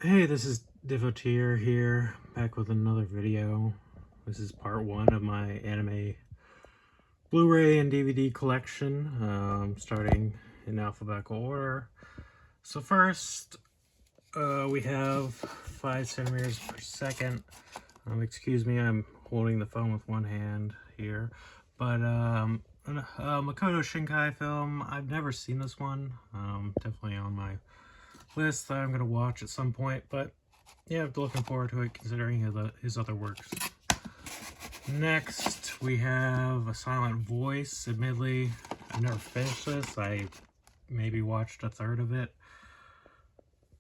Hey, this is Devoteer here, back with another video. This is part one of my anime Blu-ray and DVD collection, starting in alphabetical order. So first, we have 5 centimeters per second. Excuse me, I'm holding the phone with one hand here. But a Makoto Shinkai film, I've never seen this one. Definitely on my list that I'm going to watch at some point, but yeah, looking forward to it considering his other works. Next, we have A Silent Voice. Admittedly, I've never finished this. I maybe watched a third of it.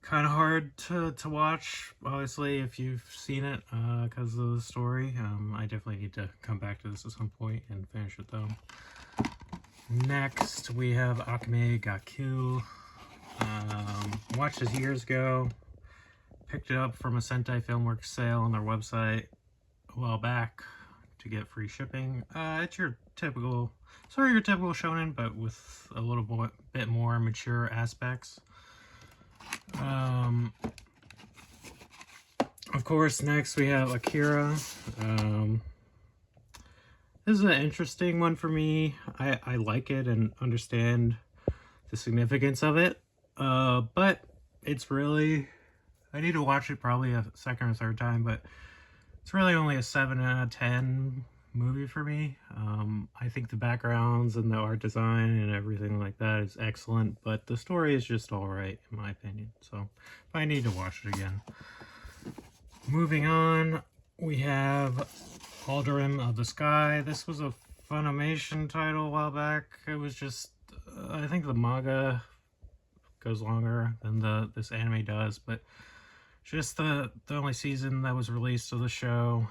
Kind of hard to watch, obviously, if you've seen it because of the story. I definitely need to come back to this at some point and finish it, though. Next, we have Akame ga Kill. Watched this years ago. Picked it up from a Sentai Filmworks sale on their website a while back to get free shipping. It's your typical shonen, but with a little bit more mature aspects. Of course, next we have Akira. This is an interesting one for me. I like it and understand the significance of it, but it's really, I need to watch it probably a second or third time, but it's really only a 7 out of 10 movie for me. I think the backgrounds and the art design and everything like that is excellent, but the story is just alright in my opinion, so I need to watch it again. Moving on, we have Alderim of the Sky. This was a Funimation title a while back. It was just, I think the manga goes longer than this anime does, but just the only season that was released of the show.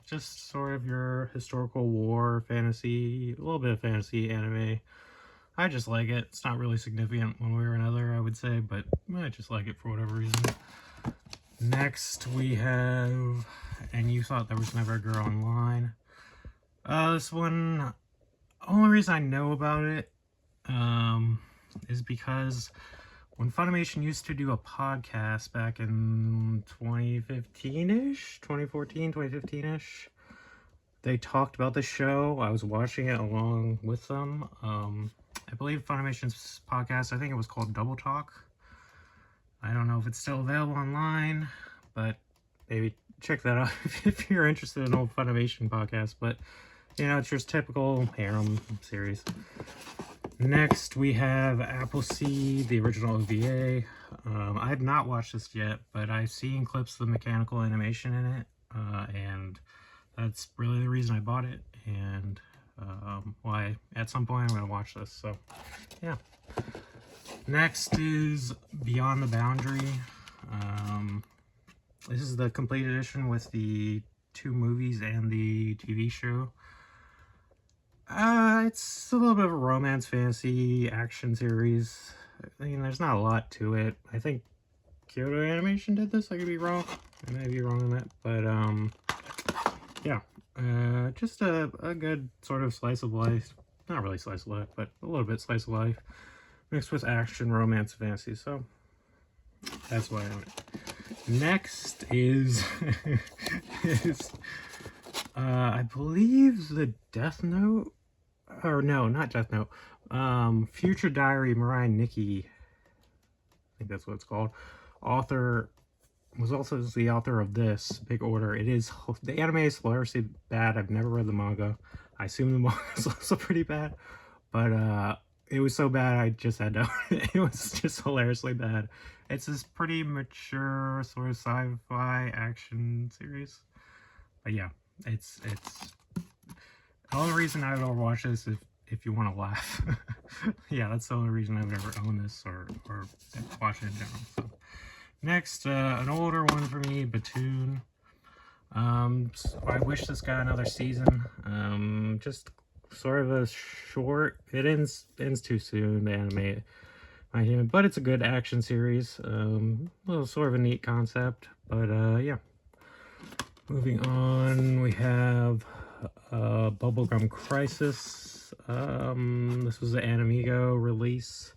Just sort of your historical war fantasy, a little bit of fantasy anime. I just like it. It's not really significant one way or another, I would say, but I just like it for whatever reason. Next we have And You Thought There Was Never a Girl Online. This one, only reason I know about it is because when Funimation used to do a podcast back in 2015-ish, 2014, 2015-ish, they talked about the show. I was watching it along with them. I believe Funimation's podcast, I think it was called Double Talk. I don't know if it's still available online, but maybe check that out if you're interested in old Funimation podcasts. But, you know, it's your typical harem series. Next, we have Appleseed, the original OVA. I have not watched this yet, but I've seen clips of the mechanical animation in it, and that's really the reason I bought it, and why at some point I'm going to watch this, so yeah. Next is Beyond the Boundary. This is the complete edition with the 2 movies and the TV show. It's a little bit of a romance fantasy action series. I mean, there's not a lot to it. I think Kyoto Animation did this. I could be wrong. I may be wrong on that, but yeah. Just a good sort of slice of life. Not really slice of life, but a little bit slice of life mixed with action, romance, fantasy. So that's why I own it. Next is I believe the Death Note, or no, not Death Note, Future Diary Mirai Nikki, I think that's what it's called. Author was also the author of this Big Order. The anime is hilariously bad. I've never read the manga. I assume the manga is also pretty bad, but it was so bad I just had to own it. It was just hilariously bad. It's this pretty mature sort of sci-fi action series, but yeah, it's the only reason I've ever watched this is if you want to laugh. Yeah, that's the only reason I've ever owned this or watched it in general. So next, an older one for me, Batoon. I wish this got another season. Just sort of a short. It ends too soon, the anime, but it's a good action series. Little sort of a neat concept, but yeah. Moving on, we have Bubblegum Crisis. This was an Animigo release.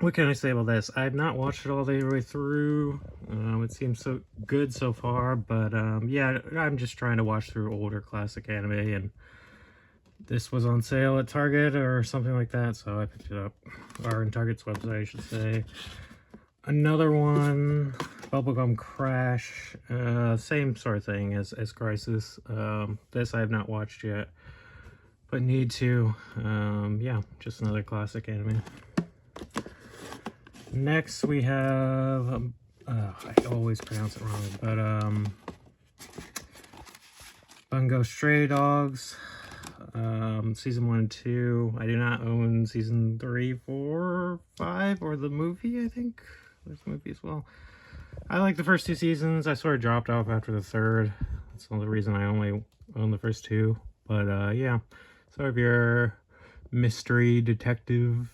what can I say about this? I've not watched it all the way through. It seems so good so far, but yeah, I'm just trying to watch through older classic anime, and this was on sale at Target or something like that, so I picked it up. Or in Target's website, I should say. Another one, Bubblegum Crash, same sort of thing as Crisis. This I have not watched yet, but need to. Yeah, just another classic anime. Next we have, I always pronounce it wrong, but Bungo Stray Dogs, season 1 and 2. I do not own season 3, 4, 5, or the movie, I think. There's a movie as well. I like the first 2 seasons. I sort of dropped off after the 3rd. That's the only reason I only own the first 2. But yeah, so if you're mystery detective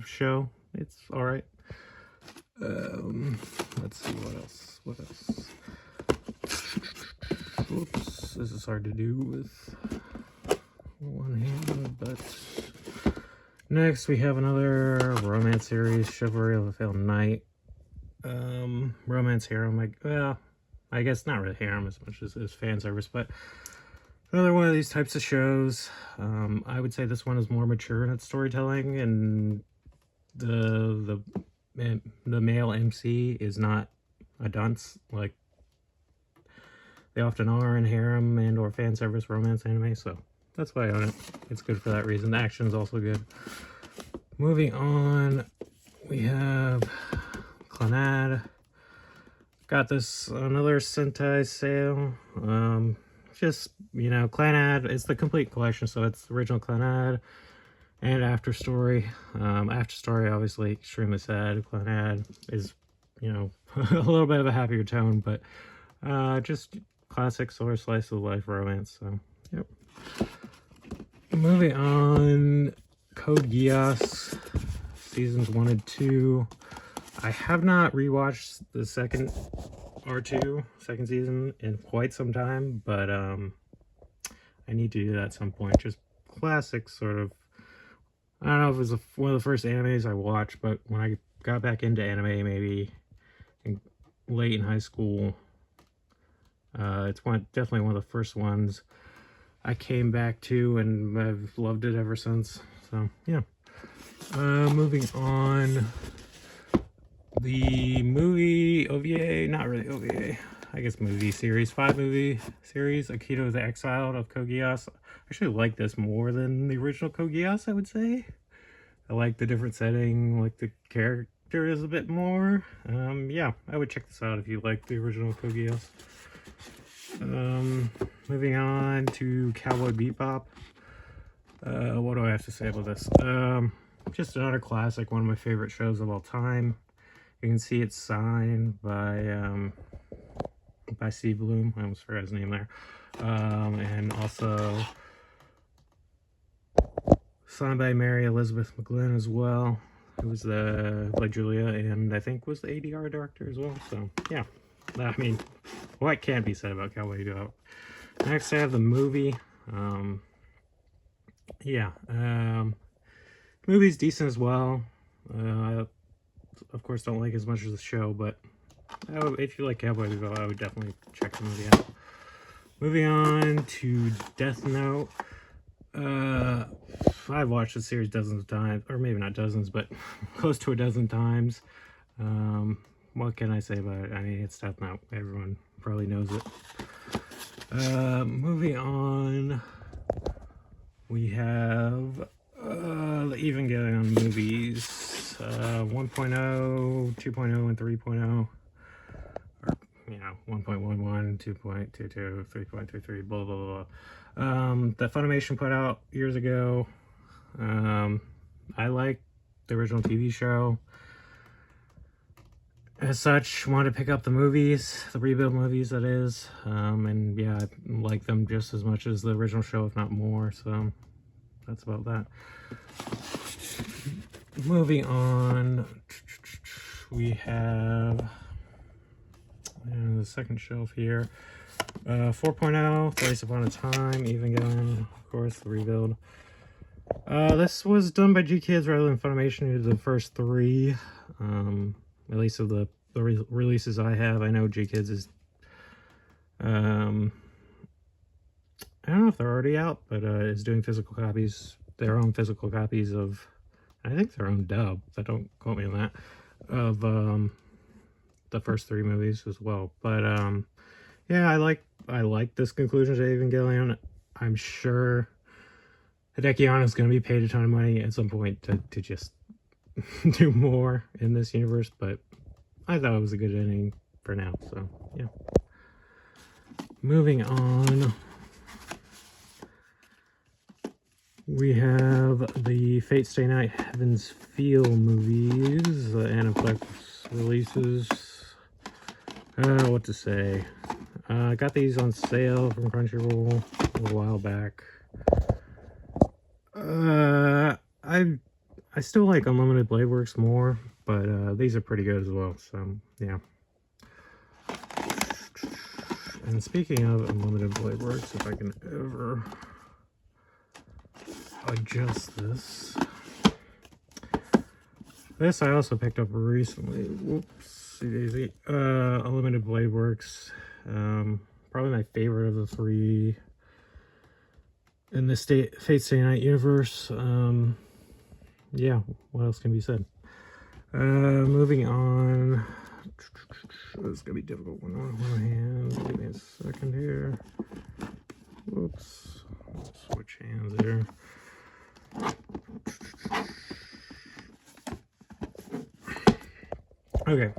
show, it's all right. Let's see what else. Oops, this is hard to do with one hand, but next we have another romance series, Chivalry of a Failed Knight. Romance harem, well, I guess not really harem as much as fan service, but another one of these types of shows. I would say this one is more mature in its storytelling, and the male MC is not a dunce like they often are in harem and or fan service romance anime, so that's why I own it. It's good for that reason. The action is also good. Moving on, we have Clannad. Got this another Sentai sale. Just, you know, Clannad is the complete collection, so it's the original Clannad and After Story. After Story, obviously, extremely sad. Clannad is, you know, a little bit of a happier tone, but just classic sort of slice of life romance. So, yep. Moving on, Code Geass, seasons 1 and 2. I have not rewatched the second season in quite some time, but I need to do that at some point. Just classic sort of, I don't know if it was one of the first animes I watched, but when I got back into anime, maybe late in high school, it's definitely one of the first ones I came back to, and I've loved it ever since. So yeah. Moving on, the movie OVA, not really OVA, I guess movie series, 5-movie series, Akito the Exiled of Code Geass. I actually like this more than the original Code Geass, I would say. I like the different setting, like the characters a bit more. Yeah, I would check this out if you like the original Code Geass. Moving on to Cowboy Bebop. What do I have to say about this? Just another classic, one of my favorite shows of all time. You can see it's signed by Steve Bloom. I almost forgot his name there. And also signed by Mary Elizabeth McGlynn as well, who was played Julia, and I think was the ADR director as well. So yeah, I mean, what can be said about Cowboy Bebop? Next I have the movie. Yeah, movie's decent as well. I of course don't like as much as the show, but if you like Cowboy Bebop, I would definitely check the movie out. Moving on to Death Note. I've watched the series dozens of times, or maybe not dozens, but close to a dozen times. What can I say about it? I mean, it's Death Note. Everyone probably knows it. Moving on, we have the Evangelion movies, 1.0, 2.0, and 3.0. Or, you know, 1.11, 2.22, 3.23, blah, blah, blah. That Funimation put out years ago. I like the original TV show. As such, wanted to pick up the movies, the rebuild movies, that is. And yeah, I like them just as much as the original show, if not more. So that's about that. Moving on, we have the second shelf here. 4.0, Thrice Upon a Time, Evangelion, of course, the rebuild. This was done by G-Kids rather than Funimation, who did the first three. At least of the releases I have. I know G-Kids is... I don't know if they're already out, but is doing physical copies, their own physical copies of, I think their own dub, but don't quote me on that, of the first three movies as well. But yeah, I like this conclusion to Evangelion. I'm sure Hideki Anno's going to be paid a ton of money at some point to just do more in this universe, but I thought it was a good ending for now, so yeah. Moving on, we have the Fate Stay Night Heaven's Feel movies, Aniplex releases. What to say? I got these on sale from Crunchyroll a little while back. I still like Unlimited Blade Works more, but these are pretty good as well, so yeah. And speaking of Unlimited Blade Works, if I can ever adjust this. This I also picked up recently. Whoopsie daisy. Unlimited Blade Works. Probably my favorite of the three in the Fate Stay Night universe. Yeah, what else can be said? Moving on. This is gonna be difficult with one hand. Give me a second here. Whoops. Switch hands there. Okay.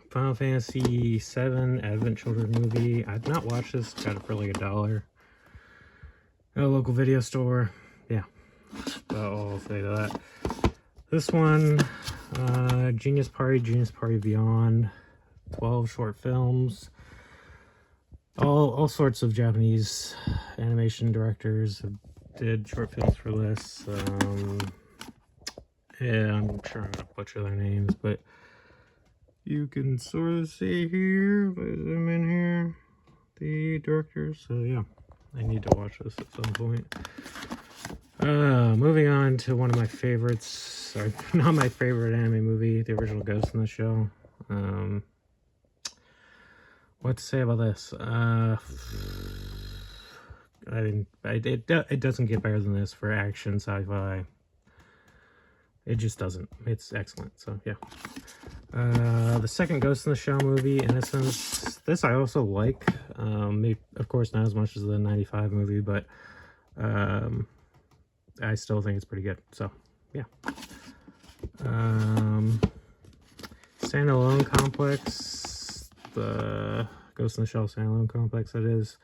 Final Fantasy VII Advent Children movie. I've not watched this. Got it for like $1 at a local video store. Yeah. About all I'll say to that. This one, Genius Party Beyond, 12 short films. All sorts of Japanese animation directors did short films for this. Yeah, I'm sure I'm gonna butcher their names, but you can sort of see here, if I zoom in here, the directors. So yeah, I need to watch this at some point. Moving on to one of my favorites. Sorry, not my favorite anime movie, the original Ghost in the Shell. What to say about this? I mean, it doesn't get better than this for action sci-fi. It just doesn't. It's excellent. So yeah. The second Ghost in the Shell movie, Innocence. This I also like. Maybe, of course, not as much as the '95 movie, but I still think it's pretty good. So yeah. Standalone Complex, the Ghost in the Shell Standalone Complex, that is.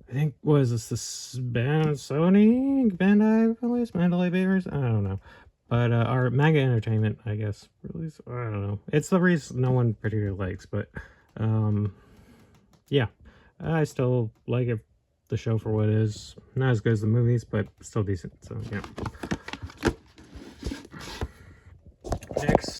I think, what is this Sony? Bandai release? Mandalay Beavers? I don't know. But our Manga Entertainment, I guess, release. I don't know. It's the reason no one particularly likes, but yeah. I still like it, the show for what it is. Not as good as the movies, but still decent. So yeah.